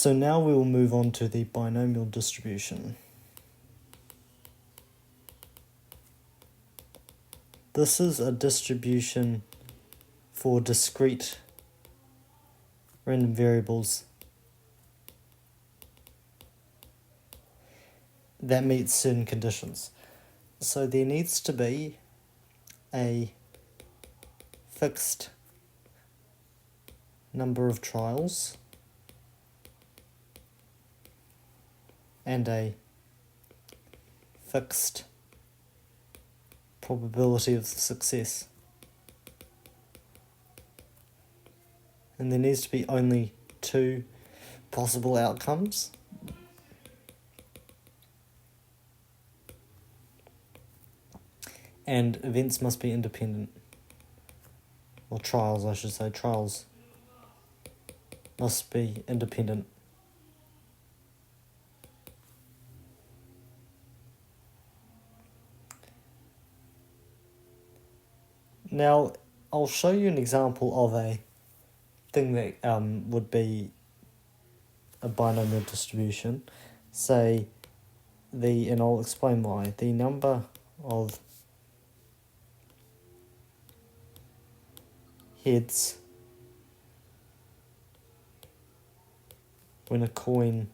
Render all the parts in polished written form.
So now we will move on to the binomial distribution. This is a distribution for discrete random variables that meets certain conditions. So there needs to be a fixed number of trials and a fixed probability of success. And there needs to be only 2 possible outcomes. And events must be independent. Or trials, I should say. Trials must be independent. Now, I'll show you an example of a thing that would be a binomial distribution. Say and I'll explain why. The number of heads when a coin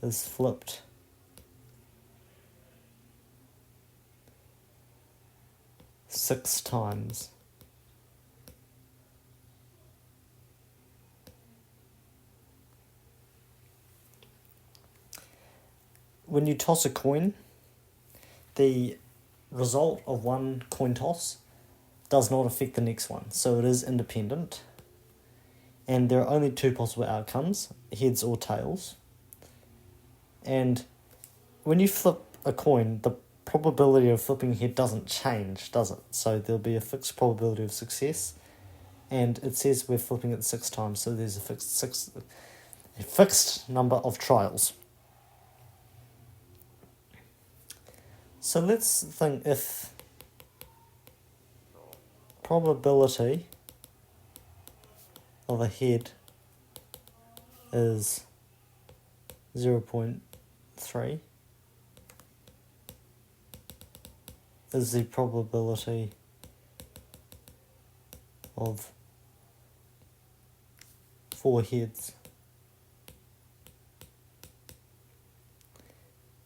is flipped six times. When you toss a coin, the result of one coin toss does not affect the next one, so it is independent. And there are only 2 possible outcomes, heads or tails. And when you flip a coin, the probability of flipping a head doesn't change, does it? So there'll be a fixed probability of success. And it says we're flipping it 6 times, so there's a fixed number of trials. So let's think if probability of a head is 0.3 is the probability of 4 heads.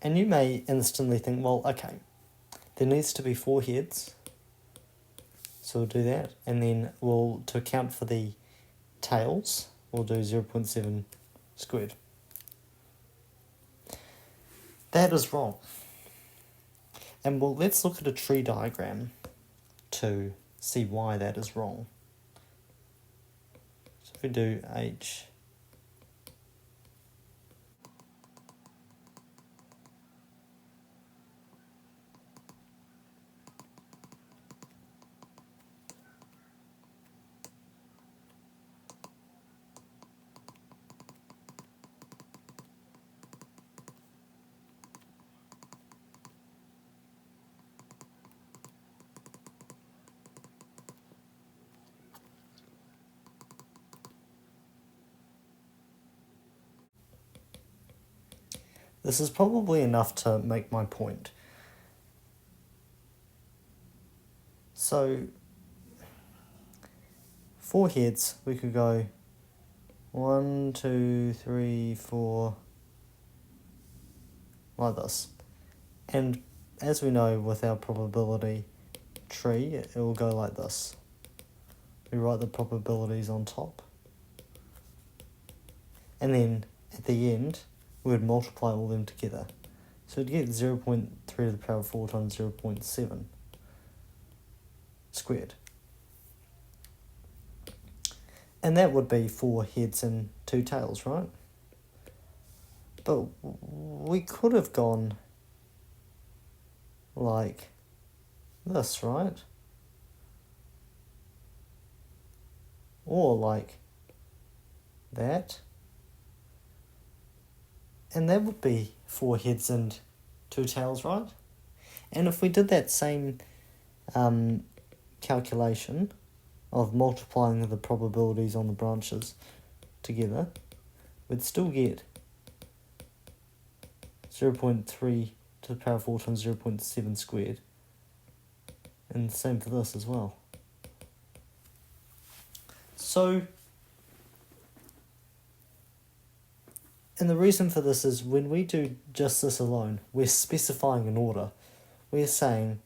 And you may instantly think, well, okay, there needs to be 4 heads, so we'll do that, and then to account for the tails, we'll do 0.7 squared. That is wrong. And let's look at a tree diagram to see why that is wrong. So if we do H, this is probably enough to make my point. So, 4 heads, we could go 1, 2, 3, 4, like this. And as we know with our probability tree, it will go like this. We write the probabilities on top. And then at the end, we would multiply all of them together. So we'd get 0.3 to the power of 4 times 0.7 squared. And that would be 4 heads and 2 tails, right? But we could have gone like this, right? Or like that. And that would be 4 heads and 2 tails, right? And if we did that same calculation of multiplying the probabilities on the branches together, we'd still get 0.3 to the power 4 times 0.7 squared. And the same for this as well. So, and the reason for this is when we do just this alone, we're specifying an order. We're saying,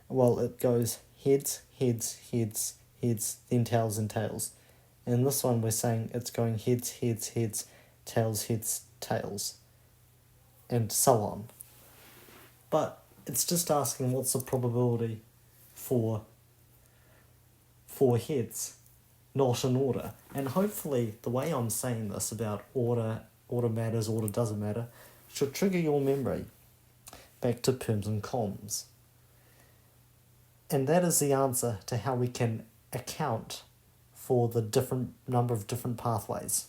well, it goes heads, heads, heads, heads, then tails and tails. And this one we're saying it's going heads, heads, heads, tails, heads, tails, and so on. But it's just asking what's the probability for heads, not an order. And hopefully the way I'm saying this about order matters, order doesn't matter, should trigger your memory back to perms and coms. And that is the answer to how we can account for the different number of different pathways.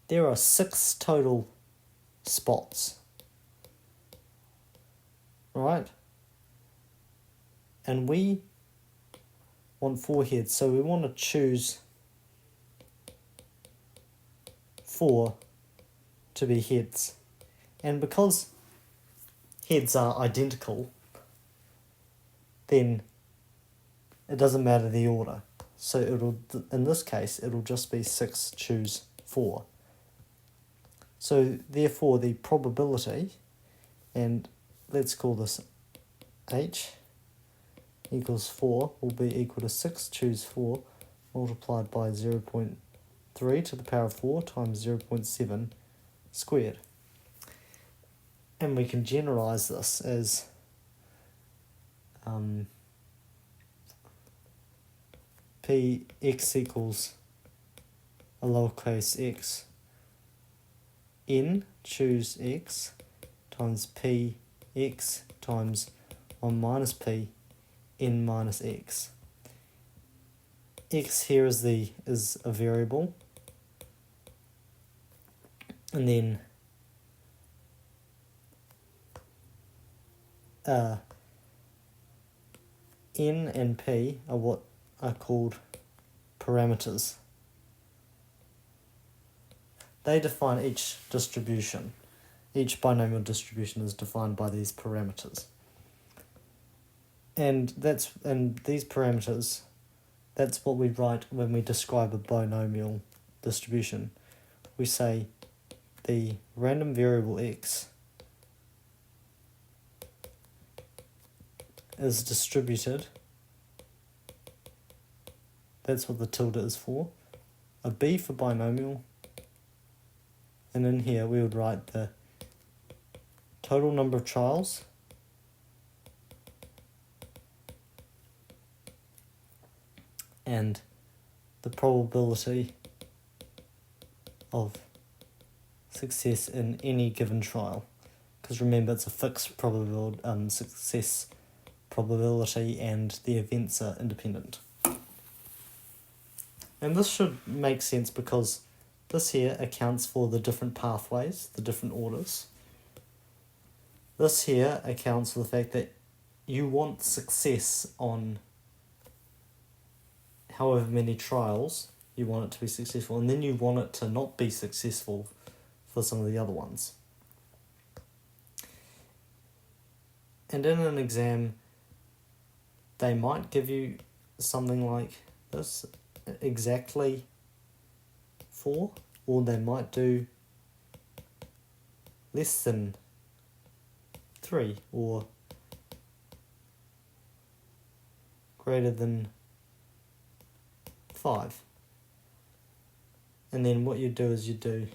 There are 6 total spots, right? And we want 4 heads, so we want to choose 4 to be heads. And because heads are identical, then it doesn't matter the order. So it'll, in this case, it'll just be 6 choose 4. So therefore the probability, and let's call this H, equals 4, will be equal to 6 choose 4 multiplied by 0.3 to the power of 4 times 0.7 squared. And we can generalize this as Px equals a lowercase x n choose x times Px times 1 minus P n minus x. X here is a variable, and then n and p are what are called parameters. They define each distribution. Each binomial distribution is defined by these parameters. And these parameters, that's what we write when we describe a binomial distribution. We say the random variable x is distributed. That's what the tilde is for. A b for binomial. And in here we would write the total number of trials and the probability of success in any given trial. Because remember, it's a fixed probability, success probability, and the events are independent. And this should make sense because this here accounts for the different pathways, the different orders. This here accounts for the fact that you want success on however many trials you want it to be successful, and then you want it to not be successful for some of the other ones. And in an exam, they might give you something like this, exactly 4, or they might do less than 3, or greater than 5. And then what you do is you do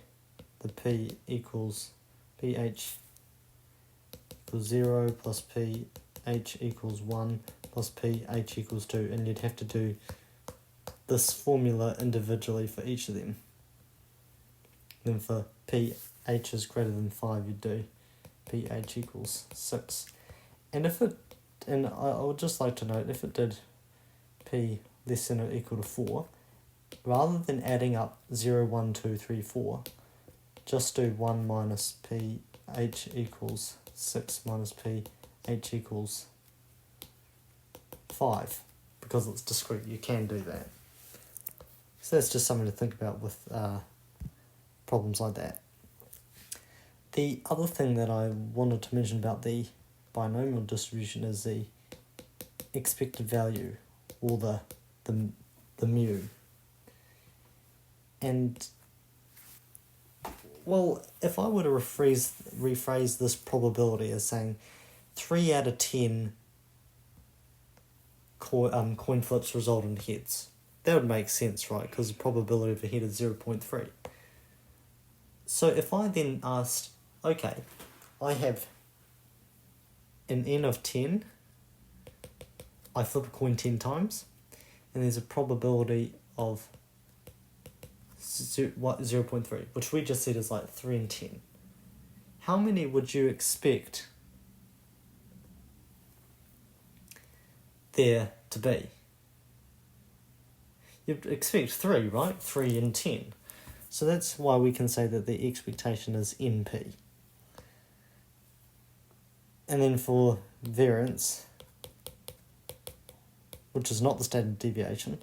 the pH equals 0 plus pH equals 1 plus pH equals 2, and you'd have to do this formula individually for each of them. Then for pH is greater than 5, you do pH equals 6. And I would just like to note, if it did p less than or equal to 4, rather than adding up 0, 1, 2, 3, 4, just do 1 minus pH equals 6 minus pH equals 5. Because it's discrete, you can do that. So that's just something to think about with problems like that. The other thing that I wanted to mention about the binomial distribution is the expected value, or the mu. And, well, if I were to rephrase this probability as saying 3 out of 10 coin flips result in heads, that would make sense, right? Because the probability of a head is 0.3. So if I then asked, okay, I have an n of 10, I flip a coin 10 times, and there's a probability of 0.3, which we just said is like 3 in 10. How many would you expect there to be? You'd expect 3, right? 3 in 10. So that's why we can say that the expectation is NP. And then for variance, which is not the standard deviation,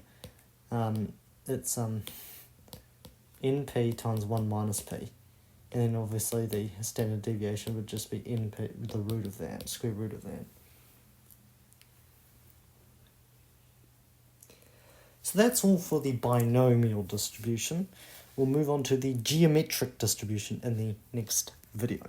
it's NP times 1 minus P. And then obviously the standard deviation would just be NP, the root of that, square root of that. So that's all for the binomial distribution. We'll move on to the geometric distribution in the next video.